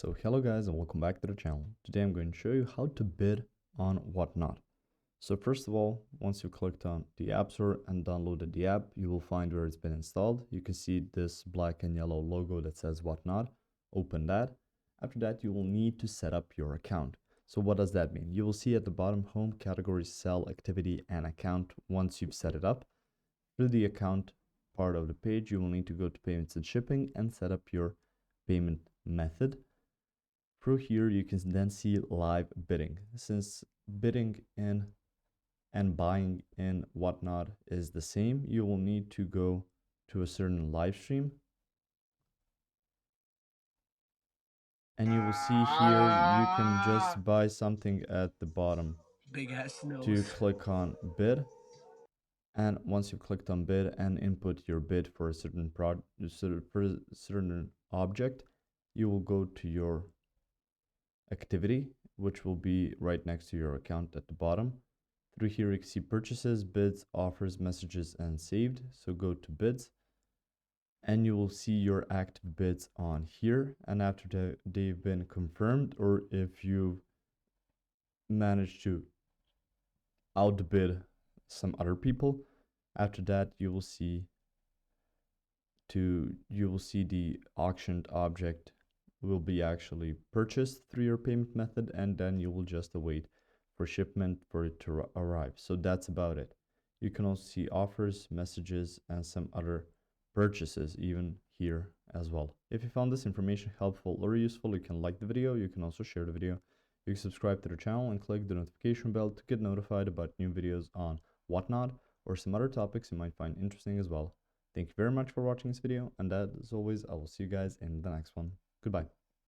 So hello guys and welcome back to the channel. Today I'm going to show you how to bid on Whatnot. So first of all, once you clicked on the App Store and downloaded the app, you will find where it's been installed. You can see this black and yellow logo that says Whatnot. Open that. After that, you will need to set up your account. So what does that mean? You will see at the bottom home category sell activity and account once you've set it up. Through the account part of the page, you will need to go to payments and shipping and set up your payment method. Through here, you can then see live bidding. Since bidding in and buying in Whatnot is the same, you will need to go to a certain live stream. And you will see here, you can just buy something at the bottom. Big ass nose. To click on bid. And once you've clicked on bid and input your bid for a certain certain object, you will go to your activity, which will be right next to your account at the bottom. Through here, you can see purchases, bids, offers, messages, and saved. So go to bids and you will see your active bids on here. And after they've been confirmed, or if you've managed to outbid some other people, after that you will see the auctioned object will be actually purchased through your payment method, and then you will just await for shipment for it to arrive. So that's about it. You can also see offers, messages, and some other purchases even here as well. If you found this information helpful or useful, you can like the video. You can also share the video. You can subscribe to the channel and click the notification bell to get notified about new videos on Whatnot or some other topics you might find interesting as well. Thank you very much for watching this video, and as always, I will see you guys in the next one. Goodbye.